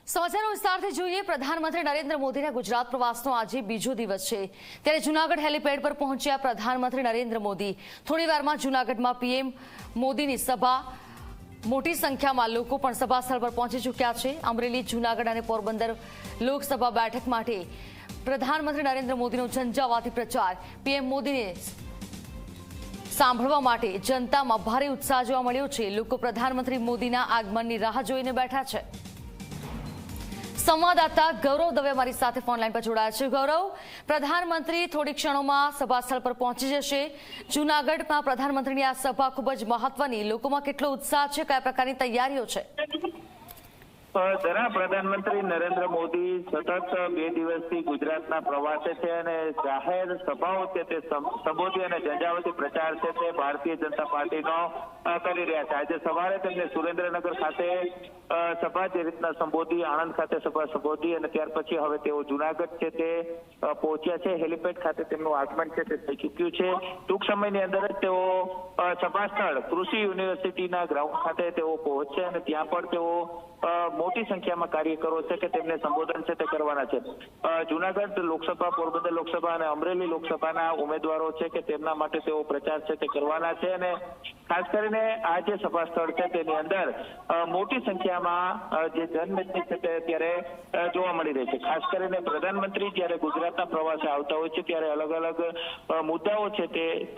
સમાચારો વિસ્તારથી જોઈએ। પ્રધાનમંત્રી નરેન્દ્ર મોદીના ગુજરાત પ્રવાસનો આજે બીજો દિવસ છે, ત્યારે જૂનાગઢ હેલીપેડ પર પહોંચ્યા પ્રધાનમંત્રી નરેન્દ્ર મોદી। થોડીવારમાં જૂનાગઢમાં પીએમ મોદીની સભા, મોટી સંખ્યામાં લોકો પણ સભા સ્થળ પર પહોંચી ચૂક્યા છે। અમરેલી, જૂનાગઢ અને પોરબંદર લોકસભા બેઠક માટે પ્રધાનમંત્રી નરેન્દ્ર મોદીનો ઝંઝાવાતી પ્રચાર, પીએમ મોદીને સાંભળવા માટે જનતામાં ભારે ઉત્સાહ જોવા મળ્યો છે। લોકો પ્રધાનમંત્રી મોદીના આગમનની રાહ જોઈને બેઠા છે। સંવાદદાતા ગૌરવ દવે મારી સાથે ફોન લાઈન પર જોડાયા છે। ગૌરવ, પ્રધાનમંત્રી થોડી ક્ષણોમાં સભા સ્થળ પર પહોંચી જશે। જૂનાગઢમાં પ્રધાનમંત્રીની આ સભા ખૂબ જ મહત્વની, લોકોમાં કેટલો ઉત્સાહ છે, કયા પ્રકારની તૈયારીઓ છે? જરા પ્રધાનમંત્રી નરેન્દ્ર મોદી સતત 2 દિવસથી ગુજરાતના પ્રવાસે છે અને જાહેર સભાઓ છે તે સંબોધી અને ઝંઝાવાતી પ્રચાર છે તે ભારતીય જનતા પાર્ટીનો કરી રહ્યા છે। આજે સવારે તેમને સુરેન્દ્રનગર ખાતે સભા જે રીતના સંબોધી, આણંદ ખાતે સભા સંબોધી અને ત્યાર પછી હવે તેઓ જૂનાગઢ છે તે પહોંચ્યા છે। હેલીપેડ ખાતે તેમનું આગમન છે તે થઈ ચૂક્યું છે। ટૂંક સમયની અંદર જ તેઓ સભા સ્થળ કૃષિ યુનિવર્સિટીના ગ્રાઉન્ડ ખાતે તેઓ પહોંચશે અને ત્યાં પણ તેઓ મોટી સંખ્યામાં કાર્યકરો છે કે તેમને સંબોધન છે તે કરવાના છે। જૂનાગઢ લોકસભા, પોરબંદર લોકસભા અને અમરેલી લોકસભાના ઉમેદવારો છે કે તેમના માટે તેઓ પ્રચાર છે તે કરવાના છે અને ખાસ કરીને આ જે સભા સ્થળ છે તેની અંદર મોટી સંખ્યામાં જે જનમેદની છે તે અત્યારે જોવા મળી રહી છે। ખાસ કરીને પ્રધાનમંત્રી જ્યારે ગુજરાતના પ્રવાસે આવતા હોય છે ત્યારે અલગ અલગ મુદ્દાઓ છે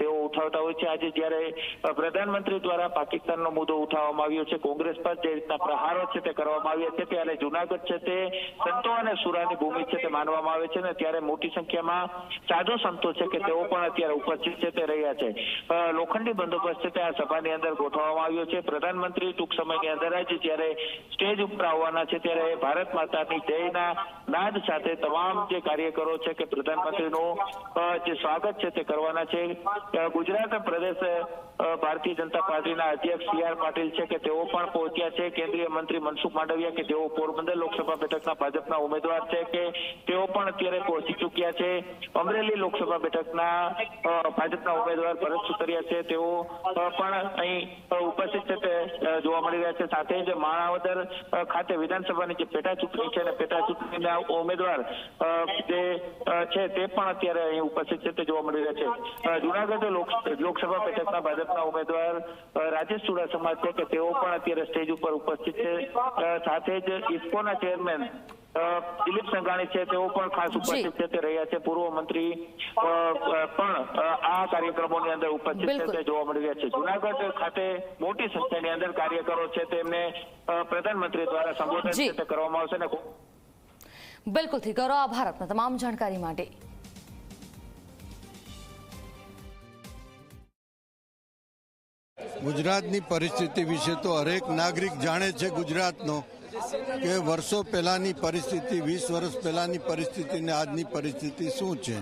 તેઓ ઉઠાવતા હોય છે। આજે જ્યારે પ્રધાનમંત્રી દ્વારા પાકિસ્તાનનો મુદ્દો ઉઠાવવામાં આવ્યો છે, કોંગ્રેસ પર જે રીતના પ્રહારો છે તે કરવામાં આવ્યા છે, ત્યારે જૂનાગઢ છે તે સંતો અને સુરાની ભૂમિ છે તે માનવામાં આવે છે ને ત્યારે મોટી સંખ્યામાં સાધુ સંતો છે કે તેઓ પણ અત્યારે ઉપસ્થિત છે તે રહ્યા છે। લોખંડી બંદોબસ્ત છે તે આ સભાની અંદર ગોઠવવામાં આવ્યો છે। પ્રધાનમંત્રી ટૂંક સમયની અંદર જ જ્યારે સ્ટેજ ઉપર આવવાના છે ત્યારે ભારત માતાની જયના નાદ સાથે તમામ જે કાર્યકરો છે કે પ્રધાનમંત્રીનું જે સ્વાગત છે તે કરવાના છે। ગુજરાત પ્રદેશ ભારતીય જનતા પાર્ટીના અધ્યક્ષ CR પાટીલ છે કે તેઓ પણ પહોંચ્યા છે। કેન્દ્રીય મંત્રી મનસુખ માંડવિયા કે જેઓ પોરબંદર લોકસભા બેઠકના ભાજપના ઉમેદવાર છે કે તેઓ પણ અત્યારે પહોંચી ચૂક્યા છે। અમરેલી લોકસભા બેઠકના ભાજપના ઉમેદવાર ભરત સુતરિયા છે તેઓ પણ અહીં ઉપસ્થિત છે તે જોવા મળી રહ્યા છે। સાથે જ માણાવદર ખાતે વિધાનસભાની જે પેટા ચૂંટણી છે અને પેટા ચૂંટણીના ઉમેદવાર જે છે તે પણ અત્યારે અહીં ઉપસ્થિત છે તે જોવા મળી રહ્યા છે। જૂનાગઢ લોકસભા બેઠકના ભાજપના ઉમેદવાર રાજેશ ચુડાસમા છે કે તેઓ પણ અત્યારે સ્ટેજ ઉપર ઉપસ્થિત છે। સાથે જ ઇફકોના ચેરમેન દિલીપ સંઘાણી છે તેઓ પણ ખાસ ઉપસ્થિત છે તે રહ્યા છે। પૂર્વ મંત્રી પણ આ કાર્યક્રમોની અંદર ઉપસ્થિત છે તે જોવા મળી રહ્યા છે। જૂનાગઢ ખાતે મોટી સંખ્યાની અંદર કાર્યકરો છે તેમને પ્રધાનમંત્રી દ્વારા સંબોધન છે તે કરવામાં આવશે ને બિલકુલથી ગૌરવ, આભાર આપના તમામ જાણકારી માટે। ગુજરાતની પરિસ્થિતિ વિશે તો હરેક નાગરિક જાણે છે ગુજરાતનો કે વર્ષો પહેલાની પરિસ્થિતિ, 20 વર્ષ પહેલાની પરિસ્થિતિ ને આજની પરિસ્થિતિ શું છે।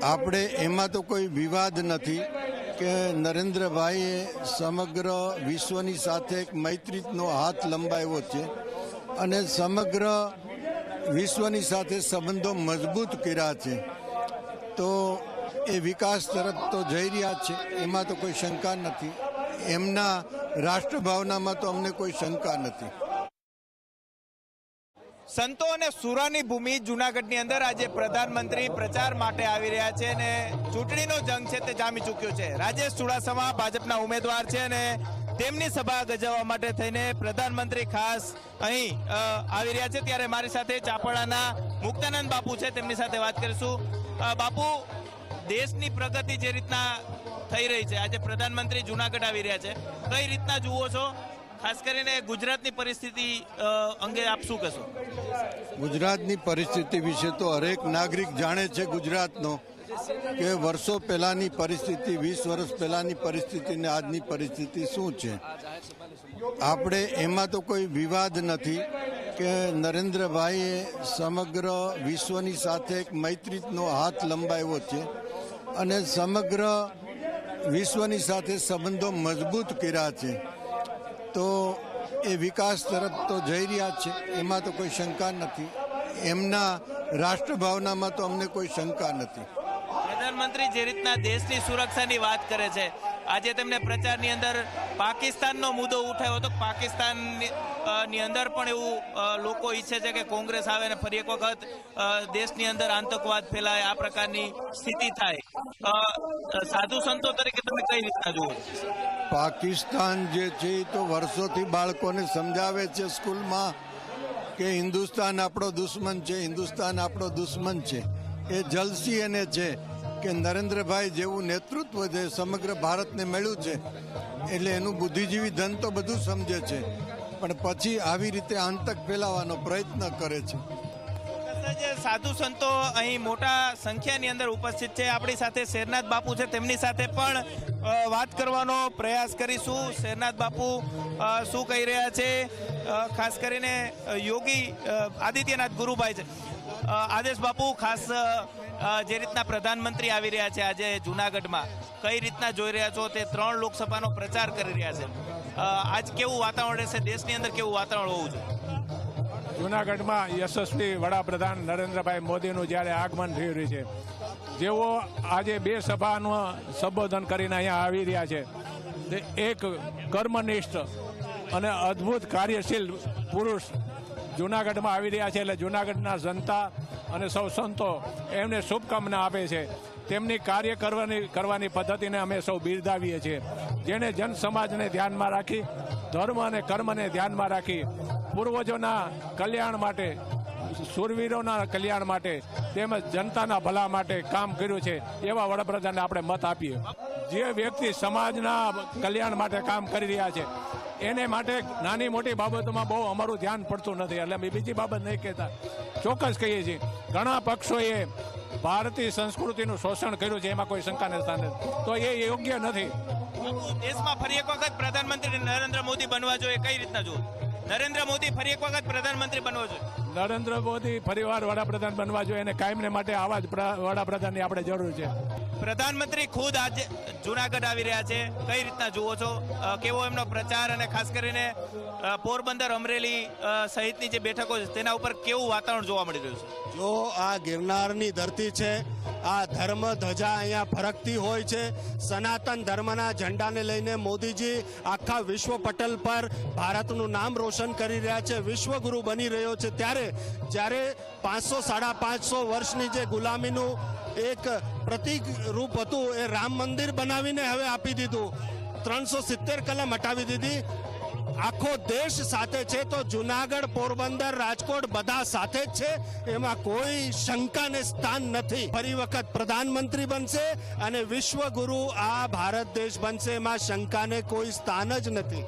આપણે એમાં તો કોઈ વિવાદ નથી કે નરેન્દ્રભાઈએ સમગ્ર વિશ્વની સાથે એક મૈત્રીનો હાથ લંબાવ્યો છે અને સમગ્ર વિશ્વની સાથે સંબંધો મજબૂત કર્યા છે, તો એ વિકાસ તરફ તો જઈ રહ્યા છે, એમાં તો કોઈ શંકા નથી। એમના રાષ્ટ્રભાવનામાં તો અમને કોઈ શંકા નથી। સંતો અને સુરાની ભૂમિ જૂનાગઢની અંદર આજે પ્રધાનમંત્રી પ્રચાર માટે આવી રહ્યા છે અને ચૂંટણીનો જંગ છે તે જામી ચૂક્યો છે। રાજેશ ચુડાસમા ભાજપના ઉમેદવાર છે અને તેમની સભા ગજવવા માટે થઈને પ્રધાનમંત્રી ખાસ અહીં આવી રહ્યા છે। ત્યારે મારી સાથે ચાપડાના મુક્તાનંદ બાપુ છે, તેમની સાથે વાત કરીશું। બાપુ, દેશની પ્રગતિ જે રીતના થઈ રહી છે, આજે પ્રધાનમંત્રી જૂનાગઢ આવી રહ્યા છે, કઈ રીતના જુઓ છો? ખાસ કરીને ગુજરાતની પરિસ્થિતિ અંગે આપ શું કહેશો? ગુજરાતની પરિસ્થિતિ વિશે તો હરેક નાગરિક જાણે છે ગુજરાતનો કે વર્ષો પહેલાની પરિસ્થિતિ, 20 વર્ષ પહેલાની પરિસ્થિતિ ને આજની પરિસ્થિતિ શું છે। આપણે એમાં તો કોઈ વિવાદ નથી કે નરેન્દ્રભાઈએ સમગ્ર વિશ્વની સાથે એક મૈત્રીનો હાથ લંબાવ્યો છે અને સમગ્ર વિશ્વની સાથે સંબંધો મજબૂત કર્યા છે, તો એ વિકાસ તરફ તો જઈ રહ્યા છે, એમાં તો કોઈ શંકા નથી। એમના રાષ્ટ્રભાવનામાં તો અમને કોઈ શંકા નથી। પ્રધાનમંત્રી જે રીતના દેશની સુરક્ષાની વાત કરે છે, આજે તેમને પ્રચારની અંદર પાકિસ્તાનનો મુદ્દો ઉઠાવ્યો હતો, પાકિસ્તાન ની અંદર પણ એવું લોકો ઈચ્છે છે કે કોંગ્રેસ આવે અને ફરી એક વખત દેશની અંદર આતંકવાદ ફેલાય, આ પ્રકારની સ્થિતિ થાય. સાધુ સંતો તરીકે તમે કઈ રીતના જુઓ? પાકિસ્તાન જે છે એ તો વર્ષોથી બાળકોને સમજાવે છે સ્કૂલમાં કે હિન્દુસ્તાન આપણો દુશ્મન છે, હિન્દુસ્તાન આપણો દુશ્મન છે. એ જલસી એને છે કે નરેન્દ્રભાઈ જેવું નેતૃત્વ છે સમગ્ર ભારતને મળ્યું છે એટલે એનું બુદ્ધિજીવી ધન તો બધું સમજે છે, પણ પછી આવી રીતે આતંક ફેલાવવાનો પ્રયત્ન કરે છે. સાધુ સંતો અહીં મોટા સંખ્યાની અંદર ઉપસ્થિત છે. આપણી સાથે શેરનાથ બાપુ છે, તેમની સાથે પણ વાત કરવાનો પ્રયાસ કરીશું. શેરનાથ બાપુ શું કહી રહ્યા છે, ખાસ કરીને યોગી આદિત્યનાથ ગુરુભાઈ છે. આદેશ બાપુ, ખાસ જે રીતના પ્રધાનમંત્રી આવી રહ્યા છે આજે જુનાગઢમાં, કઈ રીતના જોઈ રહ્યા છો? તે 3 લોકસભાનો પ્રચાર કરી રહ્યા છે. આજ કેવું વાતાવરણ રહેશે? દેશની અંદર કેવું વાતાવરણ હોવું જોઈએ? જુનાગઢમાં યશસ્વી વડાપ્રધાન નરેન્દ્રભાઈ મોદીનું જ્યારે આગમન થઈ રહ્યું છે, જેઓ આજે 2 સભાનું સંબોધન કરીને અહીંયા આવી રહ્યા છે, તે એક કર્મનિષ્ઠ અને અદ્ભુત કાર્યશીલ પુરુષ જુનાગઢમાં આવી રહ્યા છે. એટલે જુનાગઢના જનતા અને સૌ સંતો એમને શુભકામના આપે છે. તેમની કાર્ય કરવાની પદ્ધતિને અમે સૌ બિરદાવીએ છીએ, જેણે જન સમાજને ધ્યાનમાં રાખી, ધર્મ અને કર્મને ધ્યાનમાં રાખી, પૂર્વજોના કલ્યાણ માટે, શૂરવીરોના કલ્યાણ માટે તેમજ જનતાના ભલા માટે કામ કર્યું છે. એવા વડાપ્રધાનને આપણે મત આપીએ. જે વ્યક્તિ સમાજના કલ્યાણ માટે કામ કરી રહ્યા છે એને માટે નાની મોટી બાબતોમાં બહુ અમારું ધ્યાન પડતું નથી, એટલે અમે બીજી બાબત નહીં કહેતા, ચોક્કસ કહીએ છીએ. ઘણા પક્ષોએ ભારતીય સંસ્કૃતિનું શોષણ કર્યું છે, એમાં કોઈ શંકાને સ્થાન નથી, તો એ યોગ્ય નથી. દેશમાં ફરી એક વખત પ્રધાનમંત્રી નરેન્દ્ર મોદી બનવા જોઈએ, કઈ રીતના જુઓ? નરેન્દ્ર મોદી ફરી એક વખત પ્રધાનમંત્રી બનવા જોઈએ? નરેન્દ્ર મોદી ફરીવાર વડાપ્રધાન બનવા જોઈએ અને કાયમને માટે આવા જ વડાપ્રધાનની આપણે જરૂર છે. પ્રધાનમંત્રી ખુદ આજે જુનાગઢ આવી રહ્યા છે, કઈ રીતના જુઓ છો? કેવો એમનો પ્રચાર, અને ખાસ કરીને પોરબંદર, અમરેલી સહિતની જે બેઠકો છે તેના ઉપર કેવું વાતાવરણ જોવા મળી રહ્યું છે? જો આ ગિરનારની ધરતી છે, આ ધર્મ ધજા અહીંયા ફરકતી હોય છે. સનાતન ધર્મના ઝંડાને લઈને મોદીજી આખા વિશ્વ પટલ પર ભારતનું નામ રોશન કરી રહ્યા છે, વિશ્વગુરુ બની રહ્યો છે. જ્યારે 500-550 વર્ષની જે ગુલામીનું એક પ્રતિક રૂપ હતું એ રામ મંદિર બનાવીને હવે આપી દીધું, 370 કલમ હટાવી દીધી. આખો દેશ સાથે છે, તો જુનાગઢ, પોરબંદર, રાજકોટ બધા સાથે જ છે, એમાં કોઈ શંકાને સ્થાન નથી. ફરી વખત પ્રધાનમંત્રી બનશે અને વિશ્વગુરુ આ ભારત દેશ બનશે, એમાં શંકાને કોઈ સ્થાન જ નથી.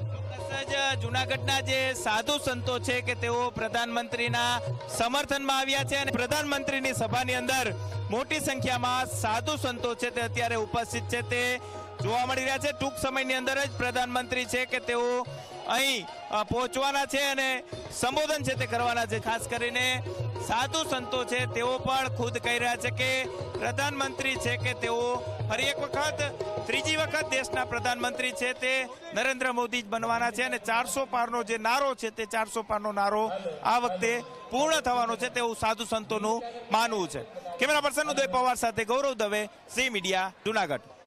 જુનાગઢના જે સાધુ સંતો છે કે તેઓ પ્રધાનમંત્રીના સમર્થનમાં આવ્યા છે અને પ્રધાનમંત્રીની સભાની અંદર મોટી સંખ્યામાં સાધુ સંતો છે તે અત્યારે ઉપસ્થિત છે, તે જોવા મળી રહ્યા છે. ટૂંક સમયની અંદર જ પ્રધાનમંત્રી છે કે તેઓ અહીં પહોંચવાના છે અને સંબોધન છે તે કરવાના છે. ખાસ કરીને સાધુ સંતો છે તેઓ પણ ખુદ કહી રહ્યા છે કે પ્રધાનમંત્રી છે કે તેઓ ફરી એક વખત, ત્રીજી વખત દેશના પ્રધાનમંત્રી છે તે નરેન્દ્ર મોદી જ બનવાના છે અને 400 પારનો જે નારો છે તે 400 પારનો નારો આ વખતે પૂર્ણ થવાનો છે તેવું સાધુ સંતોનું માનવું છે. કેમેરા પર્સન ઉદય પવાર સાથે ગૌરવ દવે, ઝી મીડિયા, જુનાગઢ.